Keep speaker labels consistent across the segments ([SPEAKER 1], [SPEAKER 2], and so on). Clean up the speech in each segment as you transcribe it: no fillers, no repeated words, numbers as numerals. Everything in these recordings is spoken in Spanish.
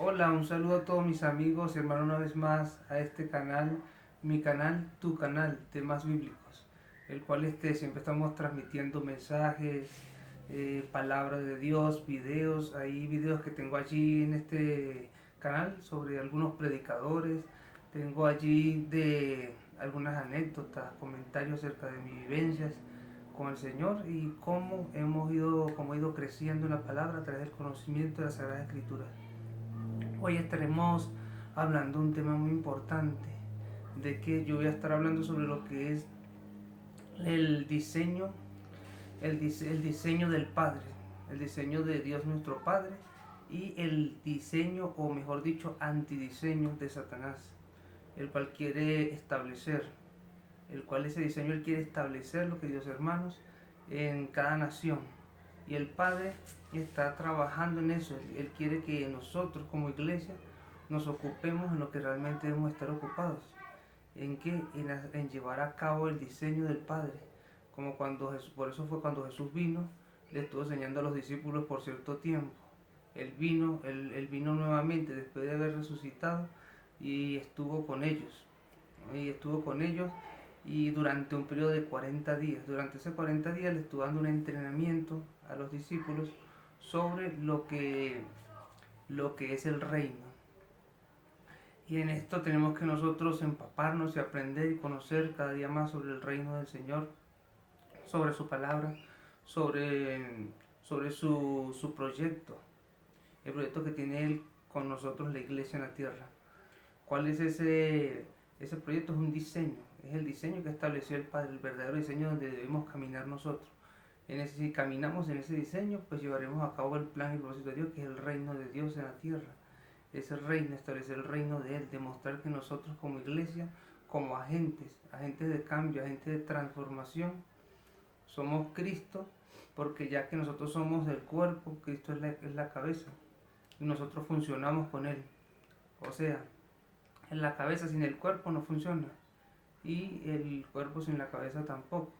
[SPEAKER 1] Hola, un saludo a todos mis amigos y hermanos una vez más a este canal, mi canal, tu canal, temas bíblicos, el cual siempre estamos transmitiendo mensajes, palabras de Dios, videos, hay videos que tengo allí en este canal sobre algunos predicadores, tengo allí de algunas anécdotas, comentarios acerca de mis vivencias con el Señor y cómo he ido creciendo en la palabra a través del conocimiento de las Sagradas Escrituras. Hoy estaremos hablando de un tema muy importante, de que yo voy a estar hablando sobre lo que es el diseño, el diseño del Padre, el diseño de Dios nuestro Padre y el diseño, o mejor dicho, antidiseño de Satanás, el cual quiere establecer, el cual ese diseño él quiere establecerlo, queridos hermanos, en cada nación. Y el Padre está trabajando en eso. Él quiere que nosotros como iglesia nos ocupemos en lo que realmente debemos estar ocupados. ¿En qué? En llevar a cabo el diseño del Padre. Como cuando Jesús, por eso fue cuando Jesús vino, le estuvo enseñando a los discípulos por cierto tiempo. Él vino nuevamente después de haber resucitado y estuvo con ellos. Y estuvo con ellos y durante un periodo de 40 días. Durante esos 40 días le estuvo dando un entrenamiento a los discípulos sobre lo que es el reino. Y en esto tenemos que nosotros empaparnos y aprender y conocer cada día más sobre el reino del Señor, sobre su palabra, sobre su proyecto, el proyecto que tiene Él con nosotros, la iglesia en la tierra. ¿Cuál es ese proyecto? Es un diseño, es el diseño que estableció el Padre, el verdadero diseño donde debemos caminar nosotros. Si caminamos en ese diseño, pues llevaremos a cabo el plan y el propósito de Dios, que es el reino de Dios en la tierra. Es el reino, establecer el reino de Él, demostrar que nosotros como iglesia, como agentes de cambio, agentes de transformación, somos Cristo, porque ya que nosotros somos el cuerpo, Cristo es la cabeza, y nosotros funcionamos con Él. O sea, en la cabeza sin el cuerpo no funciona, y el cuerpo sin la cabeza tampoco.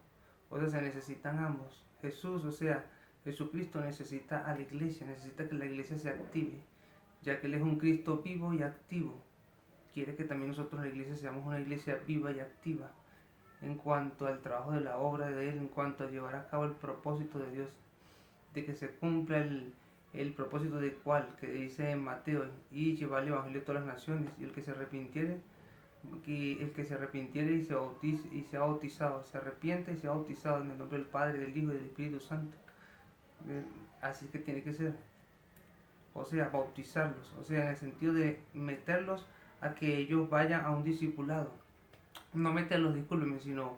[SPEAKER 1] O sea, se necesitan ambos. Jesús, o sea, Jesucristo necesita a la iglesia, necesita que la iglesia se active, ya que Él es un Cristo vivo y activo. Quiere que también nosotros, la iglesia, seamos una iglesia viva y activa en cuanto al trabajo de la obra de Él, en cuanto a llevar a cabo el propósito de Dios, de que se cumpla el propósito de cual, que dice en Mateo, y llevar el Evangelio a todas las naciones, y el que se arrepintiere, y se ha bautizado, se arrepiente y se ha bautizado en el nombre del Padre, del Hijo y del Espíritu Santo. Así que tiene que ser, o sea, bautizarlos, o sea, en el sentido de meterlos a que ellos vayan a un discipulado. No meterlos, discúlpenme, sino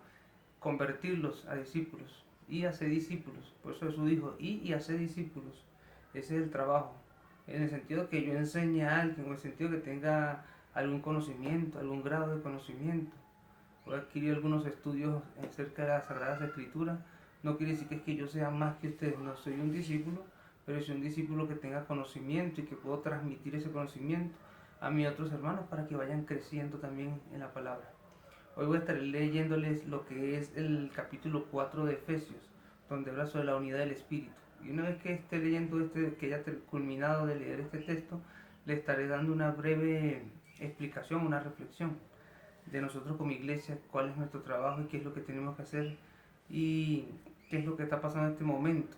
[SPEAKER 1] convertirlos a discípulos y hacer discípulos. Por eso Jesús dijo, y hacer discípulos. Ese es el trabajo. En el sentido que yo enseñe a alguien, en el sentido que tenga algún conocimiento, algún grado de conocimiento, o adquirir algunos estudios acerca de las Sagradas Escrituras, no quiere decir que es que yo sea más que ustedes. No soy un discípulo, pero soy un discípulo que tenga conocimiento y que puedo transmitir ese conocimiento a mis otros hermanos para que vayan creciendo también en la palabra. Hoy voy a estar leyéndoles lo que es el capítulo 4 de Efesios, donde habla sobre la unidad del Espíritu. Y una vez que esté leyendo que haya culminado de leer este texto, le estaré dando una breve explicación, una reflexión de nosotros como iglesia, cuál es nuestro trabajo y qué es lo que tenemos que hacer y qué es lo que está pasando en este momento,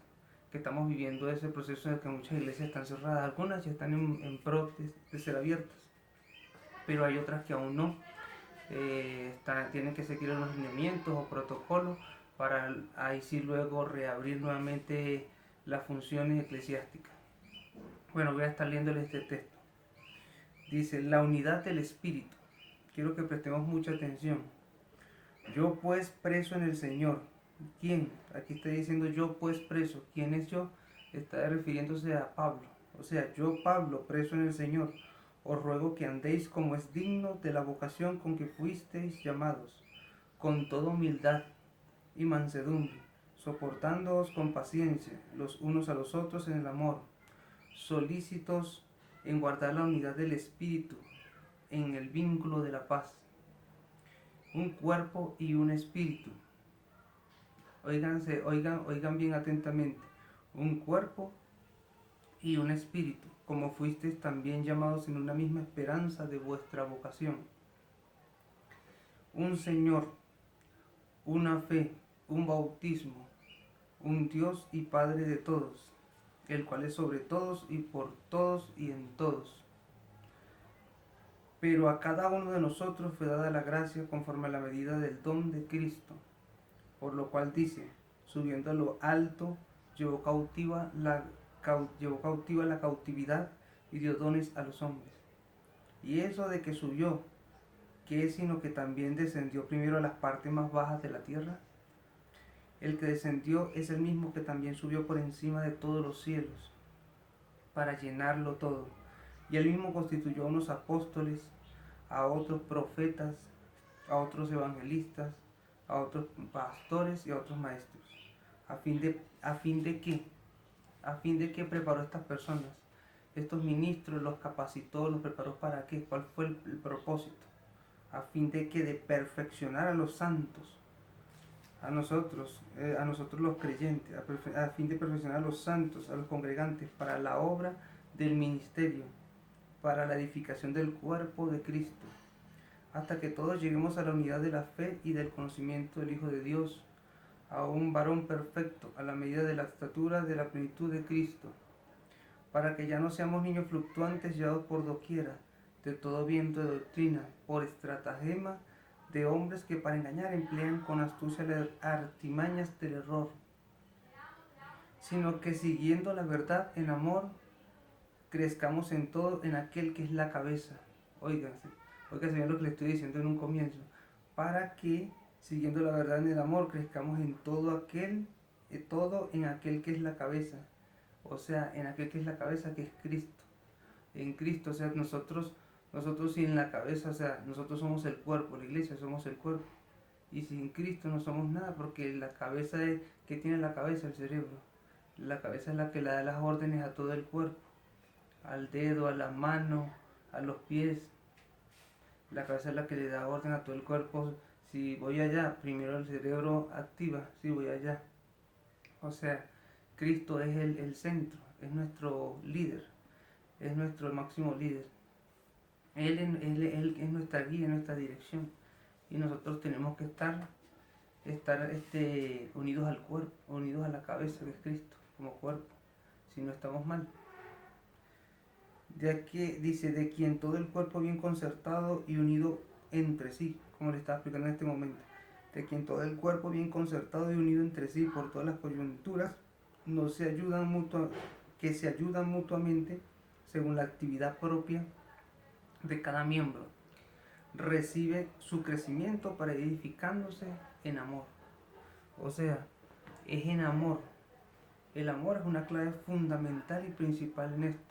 [SPEAKER 1] que estamos viviendo ese proceso de que muchas iglesias están cerradas, algunas ya están en pro de ser abiertas, pero hay otras que aún no. Tienen que seguir unos lineamientos o protocolos para ahí sí luego reabrir nuevamente las funciones eclesiásticas. Bueno, voy a estar leyéndole este texto. Dice, la unidad del Espíritu. Quiero que prestemos mucha atención. Yo pues preso en el Señor. ¿Quién? Aquí está diciendo yo pues preso. ¿Quién es yo? Está refiriéndose a Pablo. O sea, yo Pablo, preso en el Señor, os ruego que andéis como es digno de la vocación con que fuisteis llamados, con toda humildad y mansedumbre, soportándoos con paciencia los unos a los otros en el amor, solícitos en guardar la unidad del Espíritu, en el vínculo de la paz, un cuerpo y un espíritu. Oigan bien atentamente, un cuerpo y un espíritu, como fuisteis también llamados en una misma esperanza de vuestra vocación. Un Señor, una fe, un bautismo, un Dios y Padre de todos, el cual es sobre todos y por todos y en todos. Pero a cada uno de nosotros fue dada la gracia conforme a la medida del don de Cristo, por lo cual dice, subiendo a lo alto, llevó cautiva la cautividad y dio dones a los hombres. Y eso de que subió, ¿qué es sino que también descendió primero a las partes más bajas de la tierra? El que descendió es el mismo que también subió por encima de todos los cielos, para llenarlo todo. Y él mismo constituyó a unos apóstoles, a otros profetas, a otros evangelistas, a otros pastores y a otros maestros. ¿A fin de qué? A fin de que preparó a estas personas, estos ministros, los capacitó, los preparó para qué, cuál fue el propósito, a fin de que de perfeccionar a los santos, a nosotros los creyentes, a fin de perfeccionar a los santos, a los congregantes, para la obra del ministerio, para la edificación del cuerpo de Cristo, hasta que todos lleguemos a la unidad de la fe y del conocimiento del Hijo de Dios, a un varón perfecto, a la medida de la estatura de la plenitud de Cristo, para que ya no seamos niños fluctuantes llevados por doquiera, de todo viento de doctrina, por estratagema de hombres que para engañar emplean con astucia las artimañas del error, sino que siguiendo la verdad en amor, crezcamos en todo en aquel que es la cabeza. Óiganse bien lo que le estoy diciendo en un comienzo, para que siguiendo la verdad en el amor, crezcamos en todo en aquel que es la cabeza, o sea, en aquel que es la cabeza, que es Cristo. En Cristo, o sea, nosotros sin la cabeza, o sea, nosotros somos el cuerpo, la iglesia somos el cuerpo. Y sin Cristo no somos nada, porque la cabeza es, ¿qué tiene la cabeza? El cerebro. La cabeza es la que le da las órdenes a todo el cuerpo, al dedo, a la mano, a los pies. La cabeza es la que le da orden a todo el cuerpo. Si voy allá, primero el cerebro activa, si voy allá. O sea, Cristo es el centro, es nuestro líder, es nuestro máximo líder. Él es nuestra guía, nuestra dirección. Y nosotros tenemos que estar unidos al cuerpo, unidos a la cabeza que es Cristo, como cuerpo, si no estamos mal. Ya que dice, de quien todo el cuerpo bien concertado y unido entre sí, como le estaba explicando en este momento, de quien todo el cuerpo bien concertado y unido entre sí por todas las coyunturas, que se ayudan mutuamente según la actividad propia de cada miembro, recibe su crecimiento para ir edificándose en amor. O sea, es en amor. El amor es una clave fundamental y principal en esto.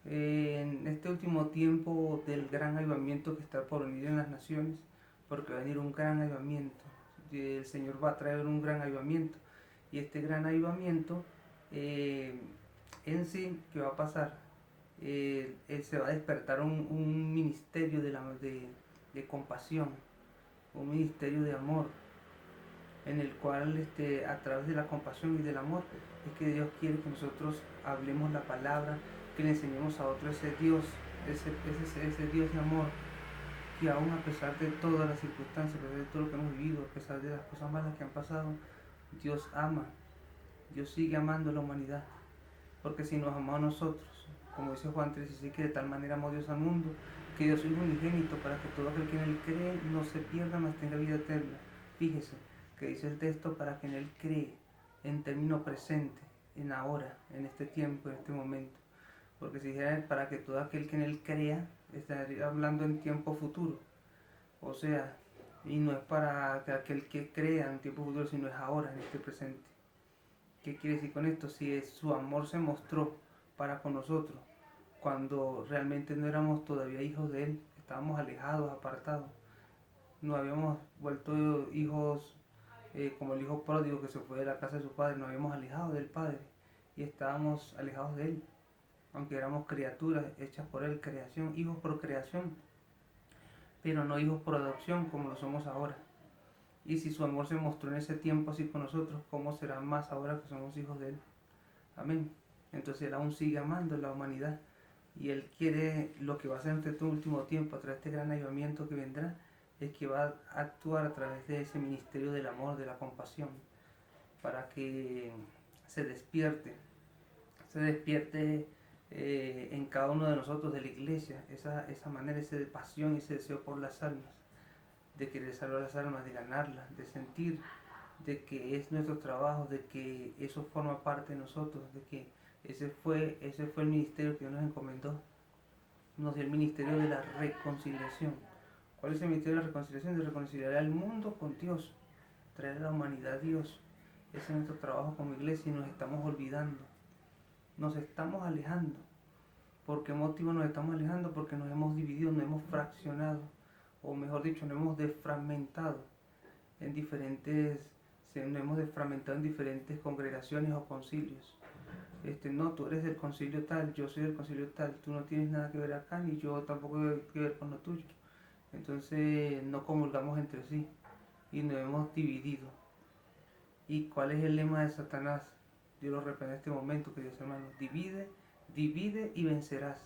[SPEAKER 1] En este último tiempo del gran avivamiento que está por venir en las naciones, porque va a venir un gran avivamiento, el Señor va a traer un gran avivamiento, y este gran avivamiento en sí, ¿qué va a pasar? Se va a despertar un ministerio de compasión, un ministerio de amor, en el cual a través de la compasión y del amor es que Dios quiere que nosotros hablemos la palabra, que le enseñemos a otro ese Dios, ese Dios de amor, que aún a pesar de todas las circunstancias, a pesar de todo lo que hemos vivido, a pesar de las cosas malas que han pasado, Dios ama, Dios sigue amando a la humanidad, porque si nos amó a nosotros, como dice Juan 3:16, que de tal manera amó Dios al mundo, que Dios es unigénito para que todo aquel que en él cree no se pierda, mas tenga vida eterna. Fíjese que dice el texto, para que en él cree, en término presente, en ahora, en este tiempo, en este momento. Porque si dijera para que todo aquel que en él crea, estaría hablando en tiempo futuro. O sea, y no es para que aquel que crea en tiempo futuro, sino es ahora, en este presente. ¿Qué quiere decir con esto? Si su amor se mostró para con nosotros, cuando realmente no éramos todavía hijos de él, estábamos alejados, apartados, no habíamos vuelto hijos como el hijo pródigo que se fue de la casa de su padre, nos habíamos alejado del Padre y estábamos alejados de él, aunque éramos criaturas hechas por él, creación, hijos por creación, pero no hijos por adopción como lo somos ahora. Y si su amor se mostró en ese tiempo así con nosotros, ¿cómo será más ahora que somos hijos de él? Amén. Entonces él aún sigue amando a la humanidad, Y Él quiere, lo que va a hacer en este último tiempo, a través de este gran avivamiento que vendrá, es que va a actuar a través de ese ministerio del amor, de la compasión, para que se despierte, en cada uno de nosotros, de la iglesia, esa manera, esa pasión, ese deseo por las almas, de querer salvar las almas, de ganarlas, de sentir de que es nuestro trabajo, de que eso forma parte de nosotros, de que ese fue el ministerio que Dios nos encomendó, nos dio el ministerio de la reconciliación. ¿Cuál es el ministerio de la reconciliación? De reconciliar al mundo con Dios, traer a la humanidad a Dios. Ese es nuestro trabajo como iglesia y nos estamos olvidando, nos estamos alejando. ¿Por qué motivo nos estamos alejando? Porque nos hemos dividido, nos hemos fraccionado, o mejor dicho, nos hemos desfragmentado en diferentes, nos hemos desfragmentado en diferentes congregaciones o concilios. No, tú eres del concilio tal, yo soy del concilio tal, tú no tienes nada que ver acá, ni yo tampoco tengo que ver con lo tuyo. Entonces no comulgamos entre sí y nos hemos dividido. ¿Y cuál es el lema de Satanás? Dios lo reprende en este momento, queridos hermanos. Divide, divide y vencerás.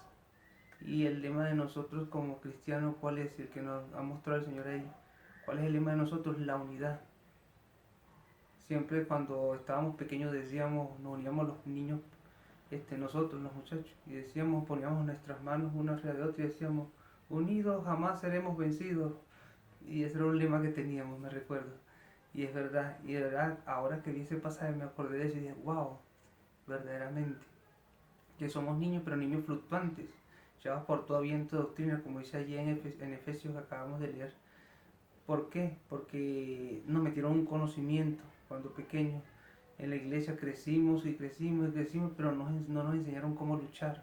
[SPEAKER 1] Y el lema de nosotros como cristianos, ¿cuál es? El que nos ha mostrado el Señor ahí. ¿Cuál es el lema de nosotros? La unidad. Siempre cuando estábamos pequeños decíamos, nos uníamos los niños, nosotros los muchachos, y decíamos, poníamos nuestras manos una arriba de otra y decíamos, unidos jamás seremos vencidos. Y ese era un lema que teníamos, me recuerdo. Y es verdad, ahora que vi ese pasaje me acordé de eso y dije, wow, verdaderamente, que somos niños, pero niños fluctuantes, llevados por todo viento de doctrina, como dice allí en Efesios que acabamos de leer. ¿Por qué? Porque nos metieron un conocimiento cuando pequeños. En la iglesia crecimos y crecimos y crecimos, pero no nos enseñaron cómo luchar.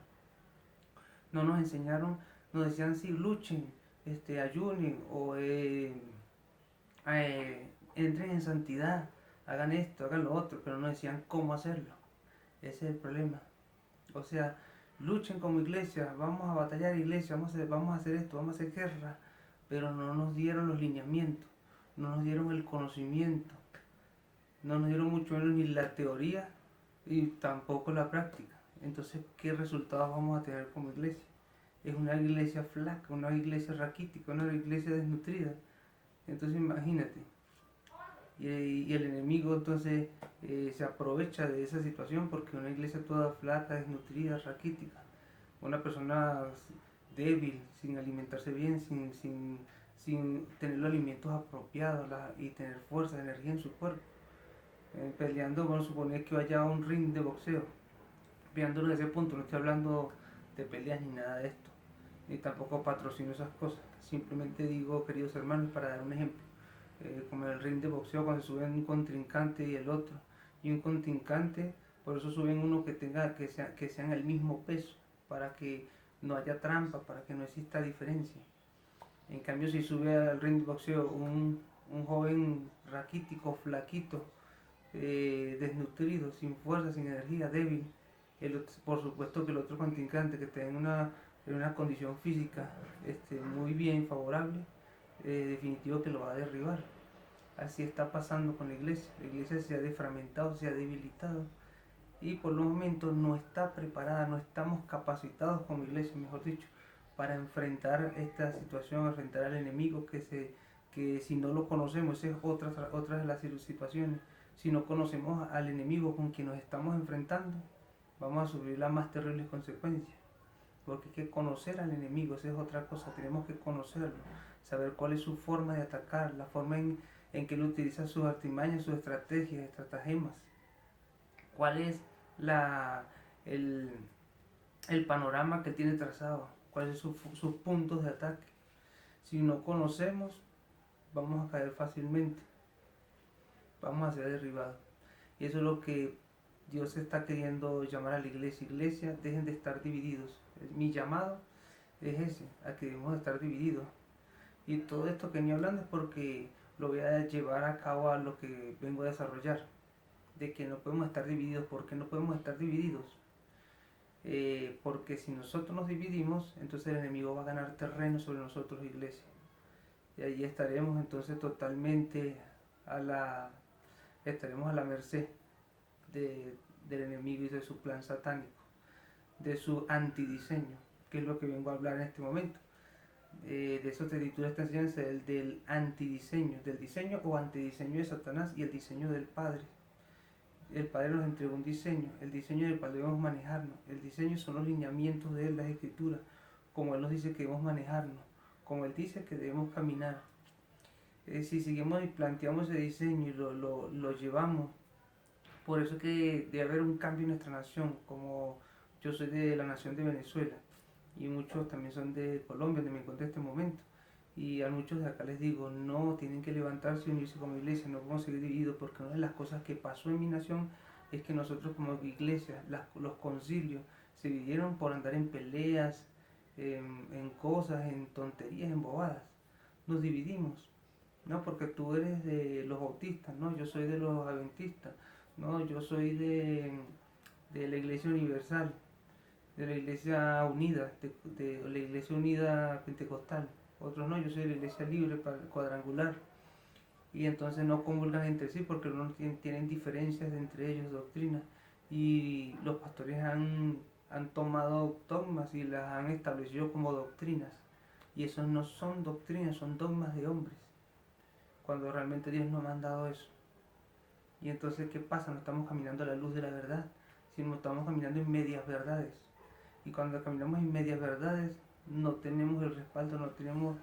[SPEAKER 1] No nos enseñaron, nos decían sí, luchen, ayunen o entren en santidad, hagan esto, hagan lo otro, pero no decían cómo hacerlo. Ese es el problema. O sea, luchen como iglesia, vamos a batallar iglesia, vamos a hacer esto, vamos a hacer guerra, pero no nos dieron los lineamientos, no nos dieron el conocimiento, no nos dieron mucho menos ni la teoría y tampoco la práctica. Entonces, ¿qué resultados vamos a tener como iglesia? Es una iglesia flaca, una iglesia raquítica, una iglesia desnutrida. Entonces, imagínate. Y el enemigo entonces se aprovecha de esa situación porque una iglesia toda flaca, desnutrida, raquítica, una persona débil, sin alimentarse bien, sin tener los alimentos apropiados y tener fuerza, energía en su cuerpo, peleando, vamos a suponer que vaya a un ring de boxeo, peleando desde ese punto, no estoy hablando de peleas ni nada de esto, ni tampoco patrocino esas cosas, simplemente digo, queridos hermanos, para dar un ejemplo, como en el ring de boxeo cuando suben un contrincante y el otro, y un contrincante, por eso suben uno que sean el mismo peso, para que no haya trampa, para que no exista diferencia. En cambio, si sube al ring de boxeo un joven raquítico, flaquito, desnutrido, sin fuerza, sin energía, débil, por supuesto que el otro contrincante que esté en una condición física muy bien, favorable, definitivo que lo va a derribar. Así está pasando con la iglesia se ha desfragmentado, se ha debilitado y por los momentos no está preparada, no estamos capacitados como iglesia, mejor dicho, para enfrentar esta situación, enfrentar al enemigo que si no lo conocemos, esa es otra de las situaciones, si no conocemos al enemigo con quien nos estamos enfrentando, vamos a sufrir las más terribles consecuencias. Porque hay que conocer al enemigo, esa es otra cosa, tenemos que conocerlo, saber cuál es su forma de atacar, la forma en que él utiliza sus artimañas, sus estrategias, estratagemas, cuál es el panorama que tiene trazado, cuáles son sus puntos de ataque. Si no conocemos, vamos a caer fácilmente, vamos a ser derribados. Y eso es lo que Dios está queriendo llamar a la iglesia. Iglesia, dejen de estar divididos. Mi llamado es ese, a que debemos de estar divididos. Y todo esto que venía hablando es porque lo voy a llevar a cabo a lo que vengo a desarrollar. De que no podemos estar divididos. ¿Por qué no podemos estar divididos? Porque si nosotros nos dividimos, entonces el enemigo va a ganar terreno sobre nosotros, iglesia. Y ahí estaremos entonces totalmente estaremos a la merced del enemigo y de su plan satánico, de su antidiseño. que es lo que vengo a hablar en este momento. De eso se titula esta enseñanza, el del antidiseño, del diseño o antidiseño de Satanás y el diseño del Padre. El Padre nos entregó un diseño, el diseño del cual debemos manejarnos. El diseño son los lineamientos de Él, las Escrituras, como Él nos dice que debemos manejarnos, como Él dice que debemos caminar. Si seguimos y planteamos ese diseño y lo llevamos, por eso que debe haber un cambio en nuestra nación, como yo soy de la nación de Venezuela y muchos también son de Colombia, donde me encuentro en este momento. Y a muchos de acá les digo, no, tienen que levantarse y unirse como iglesia, no podemos seguir divididos, porque una de las cosas que pasó en mi nación es que nosotros como iglesia, los concilios, se dividieron por andar en peleas, en cosas, en tonterías, en bobadas. Nos dividimos, ¿no? Porque tú eres de los bautistas, ¿no? Yo soy de los adventistas, ¿no? Yo soy de la Iglesia Universal, de la Iglesia Unida, de la Iglesia Unida Pentecostal. Otros no, yo soy de la Iglesia Libre Cuadrangular. Y entonces no comulgan entre sí porque no tienen diferencias entre ellos, doctrinas. Y los pastores han tomado dogmas y las han establecido como doctrinas. Y eso no son doctrinas, son dogmas de hombres, cuando realmente Dios no ha mandado eso. Y entonces, ¿qué pasa? No estamos caminando a la luz de la verdad, sino estamos caminando en medias verdades. Y cuando caminamos en medias verdades, no tenemos el respaldo, no tenemos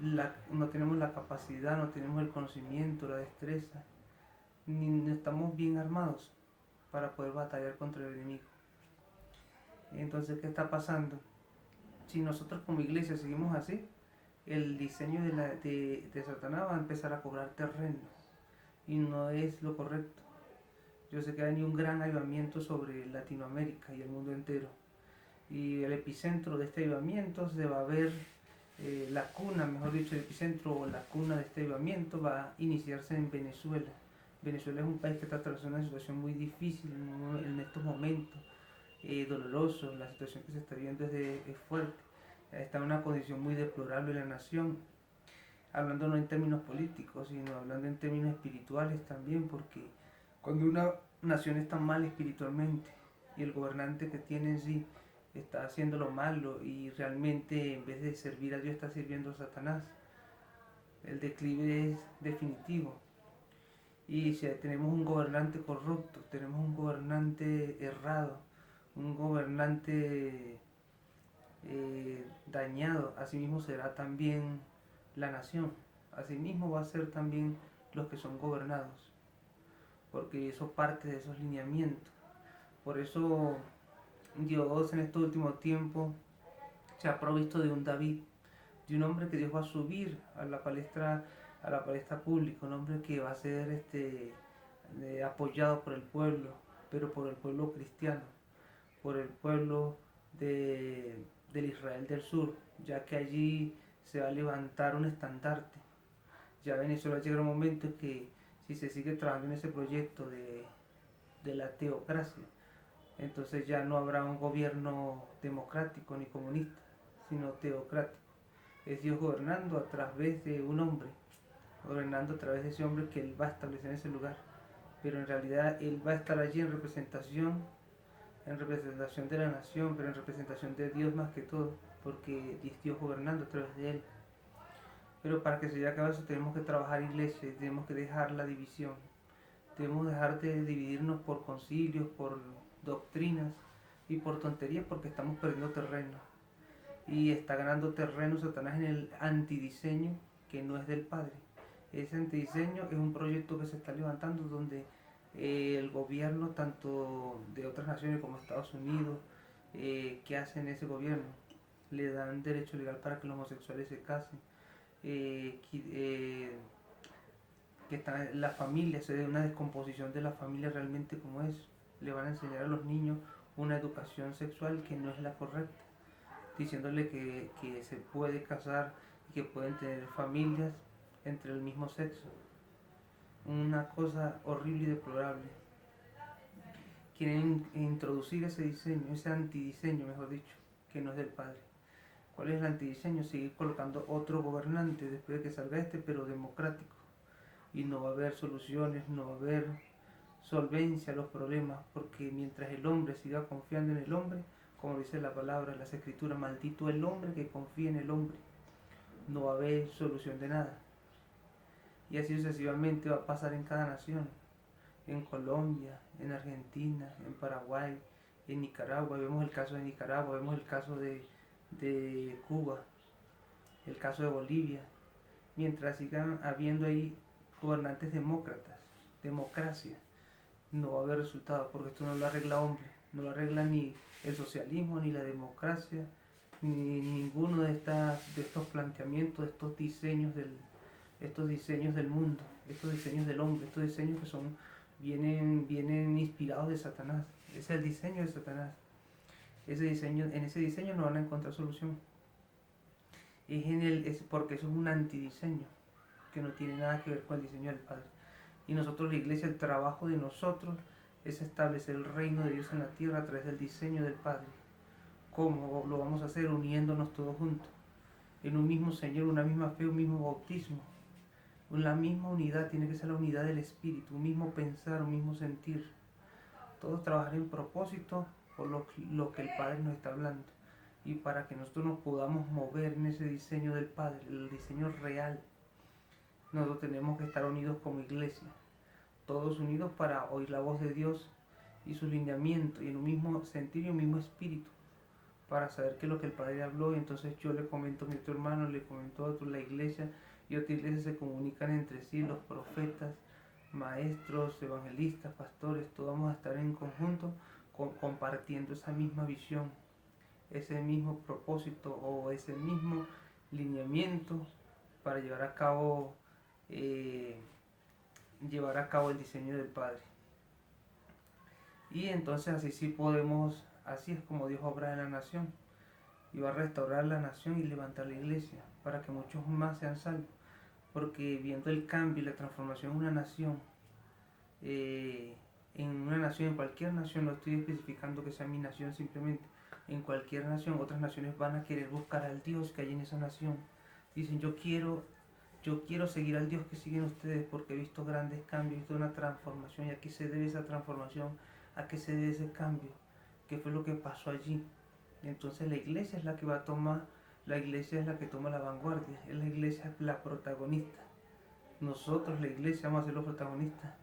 [SPEAKER 1] la capacidad, no tenemos el conocimiento, la destreza, ni estamos bien armados para poder batallar contra el enemigo. Entonces, ¿qué está pasando? Si nosotros como iglesia seguimos así, el diseño de Satanás va a empezar a cobrar terreno y no es lo correcto. Yo sé que hay un gran avivamiento sobre Latinoamérica y el mundo entero, y el epicentro de este avivamiento se va a ver, la cuna, mejor dicho, el epicentro o la cuna de este avivamiento va a iniciarse en Venezuela. Venezuela es un país que está atravesando una situación muy difícil en estos momentos, dolorosos. La situación que se está viendo es fuerte, está en una condición muy deplorable la nación, hablando no en términos políticos, sino hablando en términos espirituales también, porque cuando una nación está mal espiritualmente y el gobernante que tiene en sí está haciendo lo malo y realmente en vez de servir a Dios está sirviendo a Satanás, el declive es definitivo. Y si tenemos un gobernante corrupto, tenemos un gobernante errado, un gobernante dañado, asimismo será también la nación, asimismo va a ser también los que son gobernados, porque eso parte de esos lineamientos. Por eso Dios en estos últimos tiempos se ha provisto de un David, de un hombre que Dios va a subir a la palestra pública, un hombre que va a ser apoyado por el pueblo, pero por el pueblo cristiano, por el pueblo del Israel del Sur, ya que allí se va a levantar un estandarte. Ya Venezuela llega un momento en que si se sigue trabajando en ese proyecto de la teocracia, entonces ya no habrá un gobierno democrático ni comunista, sino teocrático. Es Dios gobernando a través de un hombre, gobernando a través de ese hombre que Él va a establecer en ese lugar. Pero en realidad Él va a estar allí en representación de la nación, pero en representación de Dios más que todo, porque es Dios gobernando a través de Él. Pero para que se lleve a cabo eso tenemos que trabajar iglesia, tenemos que dejar la división, debemos dejar de dividirnos por concilios, por doctrinas y por tonterías, porque estamos perdiendo terreno. Y está ganando terreno Satanás en el antidiseño que no es del Padre. Ese antidiseño es un proyecto que se está levantando donde el gobierno, tanto de otras naciones como Estados Unidos, que hacen ese gobierno, le dan derecho legal para que los homosexuales se casen, que está la familia, se dé una descomposición de la familia realmente como es. Le van a enseñar a los niños una educación sexual que no es la correcta, diciéndole que se puede casar y que pueden tener familias entre el mismo sexo. Una cosa horrible y deplorable. Quieren introducir ese diseño, ese antidiseño, mejor dicho, que no es del Padre. ¿Cuál es el antidiseño? Seguir colocando otro gobernante después de que salga pero democrático. Y no va a haber soluciones, no va a haber solvencia a los problemas, porque mientras el hombre siga confiando en el hombre, como dice la palabra, las escrituras, maldito el hombre que confía en el hombre, no va a haber solución de nada. Y así sucesivamente va a pasar en cada nación, en Colombia, en Argentina, en Paraguay, en Nicaragua. Vemos el caso de Nicaragua, vemos el caso de Cuba, el caso de Bolivia, mientras sigan habiendo ahí gobernantes demócratas, democracia, no va a haber resultados, porque esto no lo arregla hombre, no lo arregla ni el socialismo, ni la democracia, ni ninguno de estos planteamientos, de estos diseños del mundo, estos diseños del hombre, estos diseños que vienen inspirados de Satanás. Ese es el diseño de Satanás. En ese diseño no van a encontrar solución. Es porque eso es un antidiseño que no tiene nada que ver con el diseño del Padre. Y nosotros, la iglesia, el trabajo de nosotros es establecer el reino de Dios en la tierra a través del diseño del Padre. ¿Cómo lo vamos a hacer? Uniéndonos todos juntos, en un mismo Señor, una misma fe, un mismo bautismo. La misma unidad, tiene que ser la unidad del Espíritu, un mismo pensar, un mismo sentir. Todos trabajar en propósito por lo que el Padre nos está hablando. Y para que nosotros nos podamos mover en ese diseño del Padre, el diseño real, nosotros tenemos que estar unidos como iglesia, todos unidos para oír la voz de Dios y su lineamiento, y en un mismo sentir y un mismo espíritu, para saber qué es lo que el Padre habló. Y entonces yo le comento a mi otro hermano, le comento a otro, la iglesia y otra iglesia se comunican entre sí, los profetas, maestros, evangelistas, pastores, todos vamos a estar en conjunto compartiendo esa misma visión, ese mismo propósito o ese mismo lineamiento para llevar a cabo el diseño del Padre. Y entonces así sí podemos, así es como Dios obra en la nación, y va a restaurar la nación y levantar la iglesia para que muchos más sean salvos. Porque viendo el cambio y la transformación en una nación, en cualquier nación, no estoy especificando que sea mi nación simplemente, en cualquier nación, otras naciones van a querer buscar al Dios que hay en esa nación. Dicen, yo quiero seguir al Dios que siguen ustedes porque he visto grandes cambios, he visto una transformación. ¿Y a qué se debe esa transformación? ¿A qué se debe ese cambio? ¿Qué fue lo que pasó allí? Y entonces la iglesia es la que la iglesia es la que toma la vanguardia, es la iglesia la protagonista. Nosotros, la iglesia, vamos a ser los protagonistas.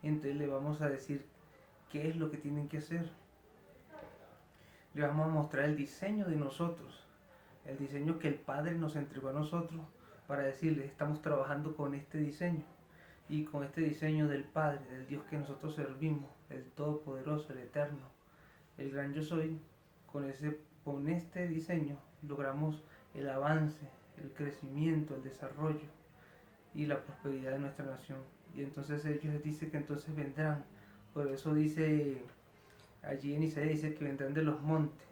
[SPEAKER 1] Entonces le vamos a decir qué es lo que tienen que hacer. Le vamos a mostrar el diseño de nosotros, el diseño que el Padre nos entregó a nosotros, para decirles, estamos trabajando con este diseño, y con este diseño del Padre, del Dios que nosotros servimos, el Todopoderoso, el Eterno, el Gran Yo Soy. Con este diseño logramos el avance, el crecimiento, el desarrollo y la prosperidad de nuestra nación. Y entonces ellos dicen que entonces vendrán. Por eso dice allí en Isaías, dice que vendrán de los montes,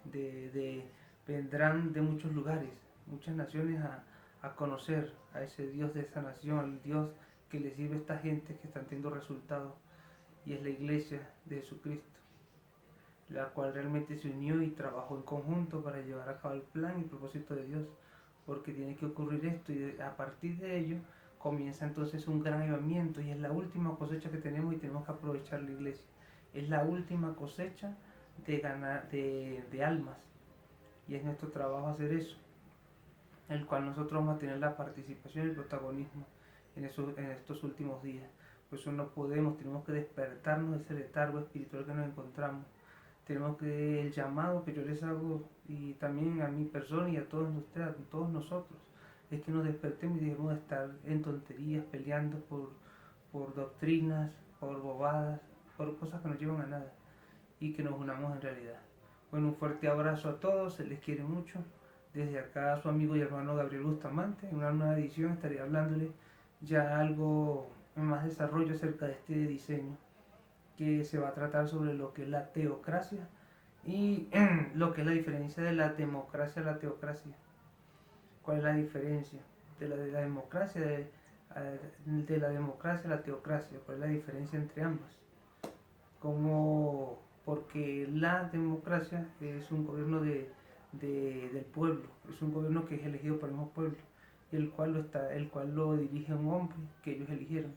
[SPEAKER 1] vendrán de muchos lugares, muchas naciones a conocer a ese Dios de esa nación, al Dios que le sirve a esta gente que están teniendo resultados, y es la iglesia de Jesucristo, la cual realmente se unió y trabajó en conjunto para llevar a cabo el plan y propósito de Dios, porque tiene que ocurrir esto, y a partir de ello comienza entonces un gran avivamiento, y es la última cosecha que tenemos y tenemos que aprovechar la iglesia. Es la última cosecha de almas, y es nuestro trabajo hacer eso, el cual nosotros vamos a tener la participación y el protagonismo en estos últimos días. Por eso tenemos que despertarnos de ese letargo espiritual que nos encontramos. Tenemos que, el llamado que yo les hago, y también a mi persona y a todos ustedes, a todos nosotros, es que nos despertemos y dejemos de estar en tonterías, peleando por doctrinas, por bobadas, por cosas que no llevan a nada, y que nos unamos en realidad. Bueno, un fuerte abrazo a todos, se les quiere mucho. Desde acá su amigo y hermano Gabriel Bustamante. En una nueva edición estaré hablándole ya algo en más desarrollo acerca de este diseño, que se va a tratar sobre lo que es la teocracia y lo que es la diferencia de la democracia a la teocracia. ¿Cuál es la diferencia de la democracia de la democracia a la teocracia? ¿Cuál es la diferencia entre ambas? Porque la democracia es un gobierno del pueblo, es un gobierno que es elegido por el mismo pueblo, y el cual lo dirige un hombre que ellos eligieron.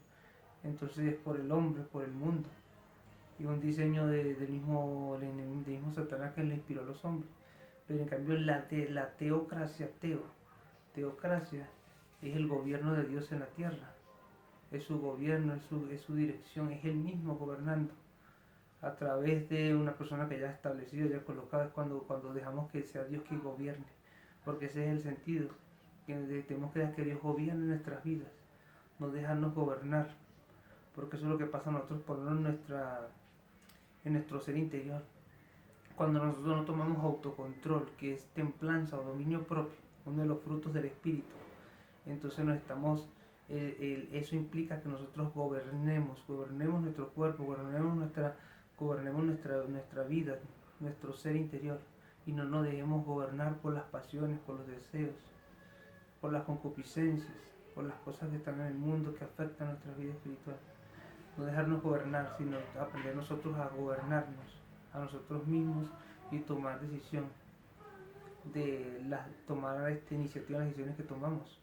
[SPEAKER 1] Entonces es por el hombre, por el mundo. y un diseño del mismo Satanás que le inspiró a los hombres. Pero en cambio la teocracia, teocracia es el gobierno de Dios en la tierra. Es su gobierno, es su dirección, es Él mismo gobernando a través de una persona que ya establecida, ya colocada. Es cuando dejamos que sea Dios quien gobierne, porque ese es el sentido, que tenemos que dejar que Dios gobierne nuestras vidas, no dejarnos gobernar, porque eso es lo que pasa a nosotros, ponernos en nuestro ser interior. Cuando nosotros no tomamos autocontrol, que es templanza o dominio propio, uno de los frutos del Espíritu, entonces eso implica que nosotros gobernemos nuestro cuerpo, gobernemos nuestra vida, nuestro ser interior, y no nos dejemos gobernar por las pasiones, por los deseos, por las concupiscencias, por las cosas que están en el mundo que afectan nuestra vida espiritual. No dejarnos gobernar, sino aprender nosotros a gobernarnos a nosotros mismos y tomar decisión tomar esta iniciativa, las decisiones que tomamos,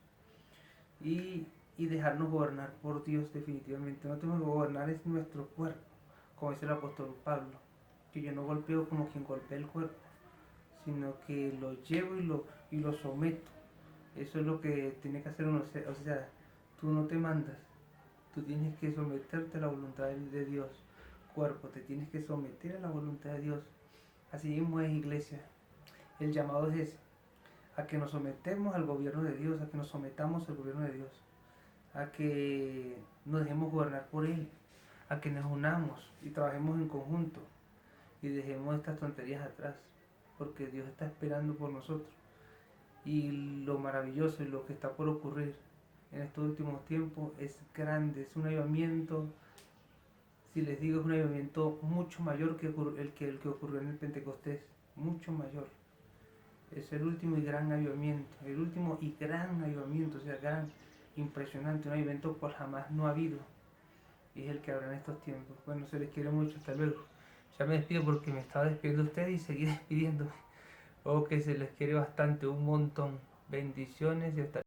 [SPEAKER 1] y, y dejarnos gobernar por Dios definitivamente. No tenemos que gobernar es nuestro cuerpo, como dice el apóstol Pablo, que yo no golpeo como quien golpea el cuerpo, sino que lo llevo y lo someto. Eso es lo que tiene que hacer uno. O sea, tú no te mandas, tú tienes que someterte a la voluntad de Dios. Cuerpo, te tienes que someter a la voluntad de Dios. Así mismo es, iglesia. El llamado es ese, a que nos sometemos al gobierno de Dios, a que nos sometamos al gobierno de Dios, a que nos dejemos gobernar por Él, a que nos unamos y trabajemos en conjunto y dejemos estas tonterías atrás, porque Dios está esperando por nosotros. Y lo maravilloso y lo que está por ocurrir en estos últimos tiempos es grande, es un avivamiento. Si les digo, es un avivamiento mucho mayor que el que ocurrió en el Pentecostés, mucho mayor. Es el último y gran avivamiento, o sea, gran, impresionante, un avivamiento por jamás no ha habido, y es el que habrá en estos tiempos. Bueno, se les quiere mucho, hasta luego. Ya me despido porque me estaba despidiendo de ustedes y seguí despidiéndome. O que se les quiere bastante, un montón. Bendiciones y hasta